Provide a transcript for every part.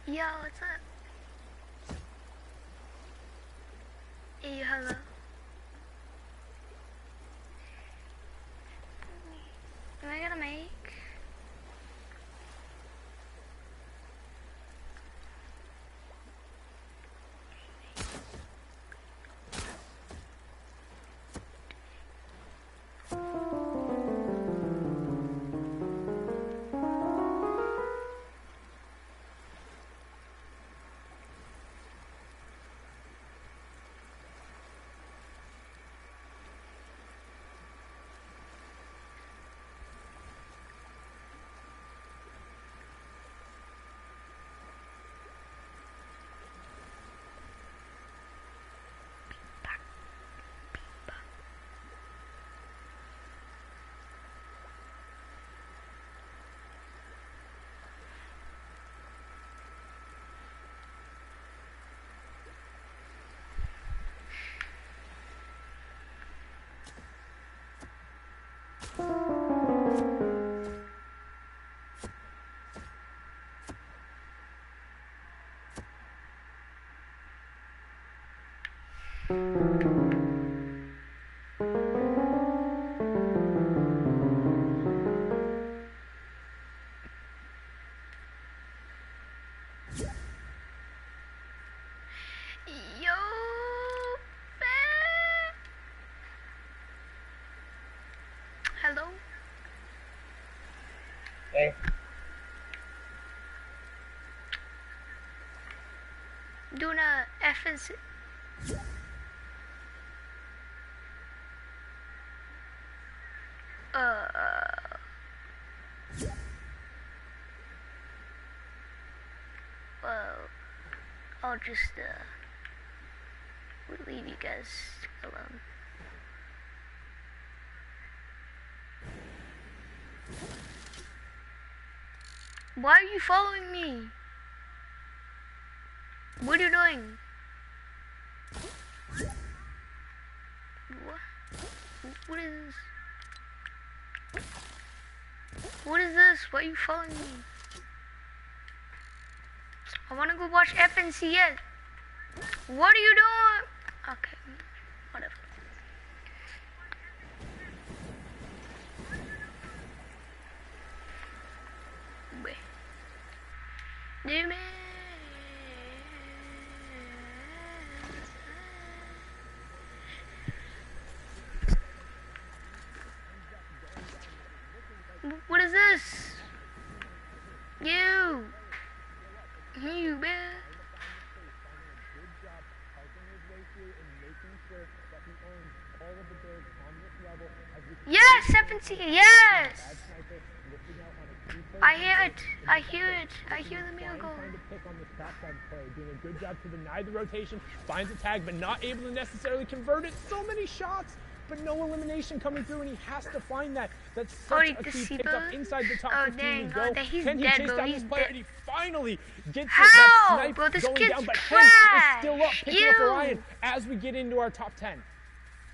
Yo, what's up? Hey, hello. Am I gonna make? Yo, hello. Hey. Doing a FNC. Well, I'll just we'll leave you guys alone. Why are you following me? What are you doing? What is this? What is this? Why are you following me? I want to go watch FNCS. What are you doing? Okay, whatever. Wait. Do me. What is this? You, man. Yes, 17. Yes. I hear it. I hear it. I hear the miracle. Trying to pick on this backside play, doing a good job to deny the rotation, finds a tag, but not able to necessarily convert it. So many shots, but no elimination coming through, and he has to find that. That's such a key pick up inside the top 15 to go. Can he chase down this player? And he finally gets that snipe going down, but Henk is still up, picking up Orion as we get into our top 10.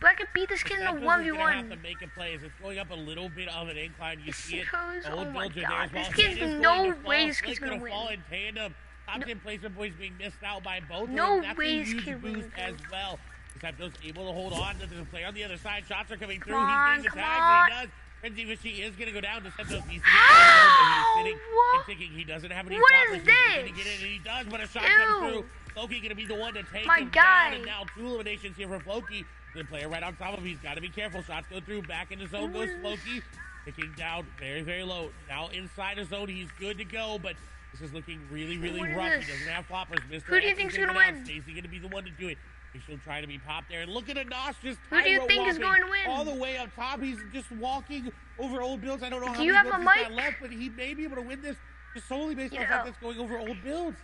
But I could beat this kid in a 1v1. Have to make a play as it's going up a little bit of an incline. You see it. Oh my god, this kid's no way this kid's gonna win. Fall in tandem. Top 10 placement points being missed out by both. No That's way a this huge kid boost wins. as well. Zapdos able to hold on to the player on the other side. Shots are coming through. On, He's getting the come tags, and he does. Frenzy Fishy is going to go down. Deceptos needs to get he's sitting and thinking he doesn't have any What is He's this? going to get it, and he does, but a shot comes through. Floki going to be the one to take My him guy. down, and now 2 eliminations here for Floki. The player right on top of him. He's got to be careful. Shots go through. Back into zone goes Floki. Picking down very, very low. Now inside his zone, he's good to go, but this is looking really, really rough. He doesn't have floppers. Mr. Who do you think's gonna win? Stacy going to be the one to do it. She'll try to be popped there. And look at Anos just Who do you think is going to win? all the way up top. He's just walking over old builds. I don't know how Do you many have a builds he's got mic? left, but he may be able to win this just solely based on the Yeah. fact that's going over old builds.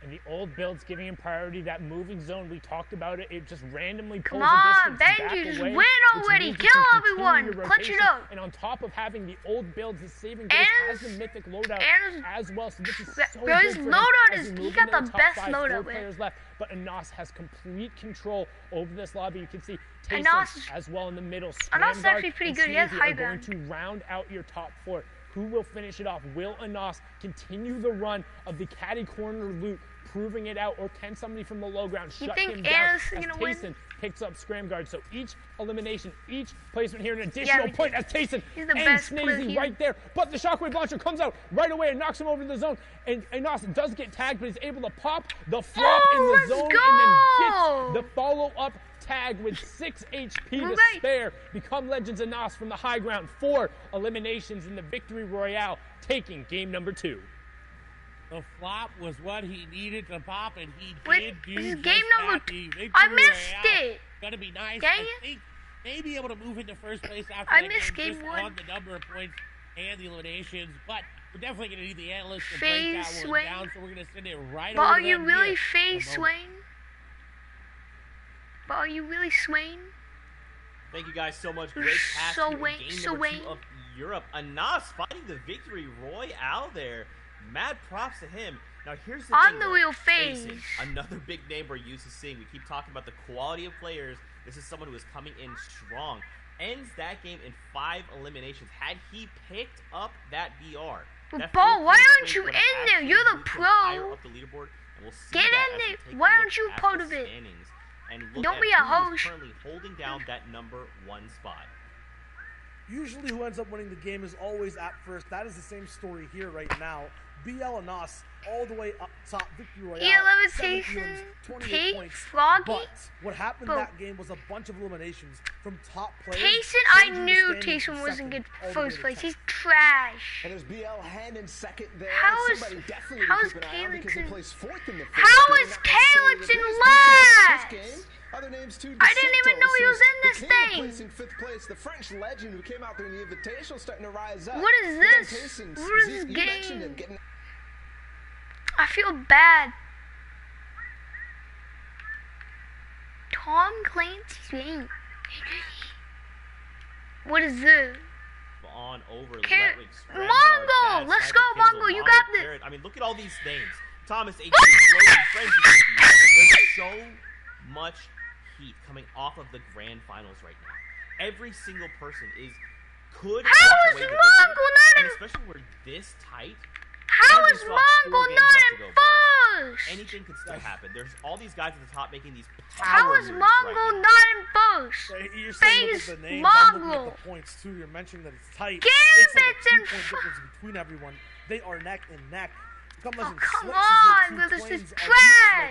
And the old builds giving him priority. That moving zone, we talked about it. It just randomly pulls Come on, the distance back Benji, just away, win which already. means you Kill can continue everyone. your Clutch it rotation. up. And on top of having the old builds, his saving grace And- has the mythic loadout and- as well. So this is so Bro, his good for him loadout as is- we he move got into the top best 5, loadout, 4 man. players left, but Anos has complete control over this lobby. You can see Anos Taysom is- as well in the middle. Anos is Scramguard actually pretty and good. He has Sneezy high are going ground. to round out your top 4. Who will finish it off? Will Anas continue the run of the caddy corner loot, proving it out, or can somebody from the low ground shut him down as Tayson picks up scram guard? So each elimination, each placement here, an additional point as Tayson ends Snazy right there. But the shockwave launcher comes out right away and knocks him over to the zone. And Anas does get tagged, but is able to pop the flop in the zone and then gets the follow-up tag with 6 HP to spare. Become Legends Anas from the high ground. 4 eliminations in the Victory Royale, taking game number 2. The flop was what he needed to pop, and he did do this is just game number that. 2. The I Victory missed Royale it. Gonna be nice. Dang I it. think may be able to move into first place after I that missed game, game just 1. on the number of points and the eliminations, but we're definitely gonna need the analysts to Phase break that one swing. down, so we're gonna send it right But over are to you them really here. phase swaying? But are you really swaying? Thank you guys so much. You're Great pass so here in wayne, game so number 2 wayne. of Europe. Anas fighting the Victory Royale there. Mad props to him. Now here's the On thing, the though. real Tayson, phase. another big name we're used to seeing. We keep talking about the quality of players. This is someone who is coming in strong. Ends that game in 5 eliminations. Had he picked up that BR, that Bo, why 4-point aren't swing you would in have there? actually You're the moved him pro. higher up the leaderboard, and we'll see Get that in as we there. take a Why look aren't you at part the of it? standings and look Don't at be a who is host. currently holding down that number 1 spot. Usually who ends up winning the game is always at first. That is the same story here right now. BL Anas all the way up top. Victory Royale. 7 Elimination, games, 28 Tate, points. Froggy. But what happened Bo. that game was a bunch of eliminations from top players. Tayson, I Benji was knew standing Tayson in wasn't second good all the way first to place. 10th. He's trash. And there's BL Hand in second there. How is- Somebody definitely how to is keep an eye on because he Calyx in- plays 4th in the first How game, is not necessarily the Calyx in biggest last? player this game. Other names too. I didn't even know he was in the this king of thing. placing 5th place, the French legend who came out there in the Invitational, starting to rise up. What is But then this? Tayson, What is Zeke, this you mentioned game? him getting I feel bad. Tom Clancy's game. What is this? On over Car- Letwick. Mongo! Let's go, Mongo, you got this. I mean, look at all these names. Thomas H. Slowly, Frenzy. There's so much heat coming off of the grand finals right now. Every single person could How walk is away with Mongo it. not And in- especially we're this tight. How Every is spot, 4 Mongo games not left to in go, boys. first? Anything could still happen. There's all these guys at the top making these How power is moves Mongo right now. not in first? So you're saying look Phase at the names, I'm looking Mongo. at the points too. You're mentioning that it's tight. Gambit's It's like a in 2-point difference between everyone. They are neck and neck. Oh, Legends come Slits is on, here, bro, Two this is Flames are decent.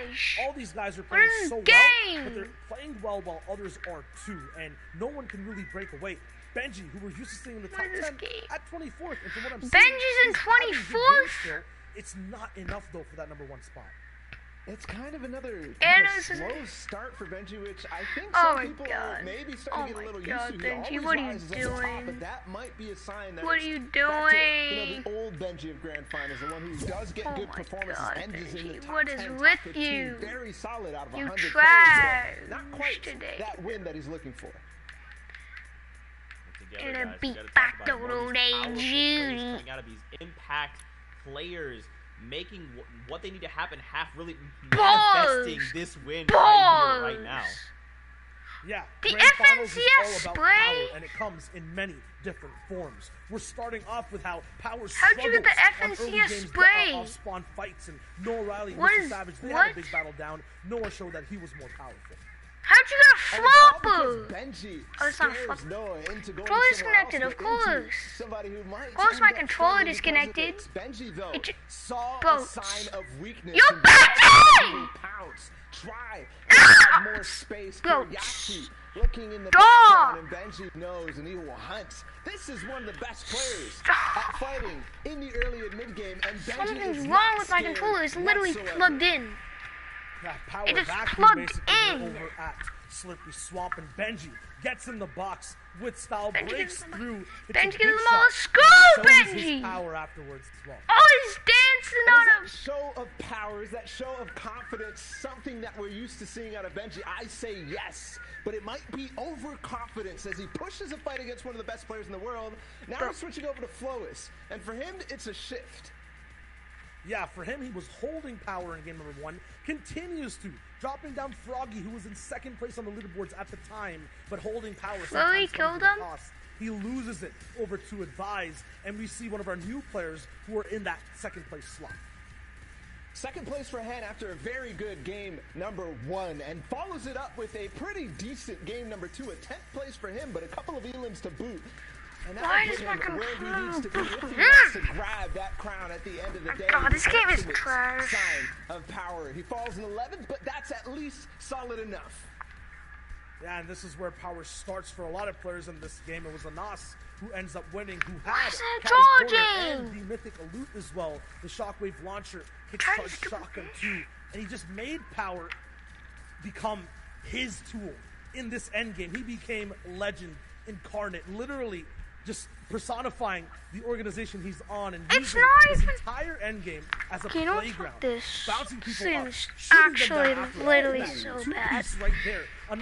trash. All these guys are What playing is so this well, but game? they're playing well while others are too, and no one can really break away. Benji, who we're used to seeing in the top What is this 10, game? at 24th, and from what I'm seeing, Benji's in he's having good games 24th? still. It's not enough though for that number 1 spot. It's kind of another And kind of this is- slow start for Benji, which I think Oh some my people God. may be starting to Oh get a little my used God, to. Benji, He always what are you rises at the top, doing? but that might be a sign that What it's are you back to, you know, doing? the old Benji of Grand Finals, the one who does get Oh good my performances, God, and is in the Benji, top what is 10, top with 15, you? very solid out of You 100 trash players. Not quite today. that win that he's looking for. Together, Gonna guys, we beat gotta talk back about the more of road, these powerful Judy. players coming out of these impact players, making what they need to happen really manifesting Balls! this win right here, right now. Yeah, The Grand Finals is FNCS all about spray? power, and it comes in many different forms. We're starting off with how power How'd you get the struggles on early FNCS games spray? off spawn fights, and Noah Riley, What Mr. is- Savage, they had what? a big battle down. Noah showed that he was more powerful. How'd you get a And it's all flopper? because Benji Oh, it's not scares fuck- Noah into going Controller's somewhere else, disconnected, of but into course. somebody who might Of course my end up controller failing because of disconnected. this. Benji, though, It ju- saw Bro, a sign of weakness. you're and batting! pounce, try to have more space. Bro, Kuriaki looking in the Dog! background, and Benji knows, and he will hunt. This is one of the best players at fighting in the early and mid game, and Benji Something's is wrong not with my scared controller. It's literally whatsoever. plugged in. That power It just vacuum plugged basically in. over at Slippery Swamp, and Benji gets in the box with style, Benji breaks gives him a- through. It's Benji a gives big him all shot. a scoop, Shows his Benji! power afterwards as well. Oh, he's dancing Is on that him. show of power, is that show of confidence something that we're used to seeing out of Benji? I say yes, but it might be overconfidence as he pushes a fight against one of the best players in the world. Now we're switching over to Flois, and for him, it's a shift. Yeah, for him, he was holding power in game number 1, continues to, dropping down Froggy, who was in second place on the leaderboards at the time, but holding power Chloe sometimes killed comes at a him? cost. He loses it over to Advise, and we see one of our new players who are in that second place slot. Second place for Hen after a very good game number 1, and follows it up with a pretty decent game number 2, a 10th place for him, but a couple of elims to boot. And that Why will is put my him where controller he needs to be if he broken? wants to grab that crown at the end of the day. God, this game is Ultimate trash. Sign of power. He falls in 11th, but that's at least solid enough. Yeah, and this is where power starts for a lot of players in this game. It was Anas who ends up winning, who had it Caddy Corner charging? and the Mythic Loot as well. The Shockwave launcher, Try to Kickstart stupid Shotgun fish. 2, and he just made power become his tool in this endgame. He became legend incarnate, literally just personifying the organization he's on and It's using not his even- entire endgame as a Okay, you know playground. what? This Bouncing people up, seems shooting them actually down after literally that so two-piece bad. right there. Anas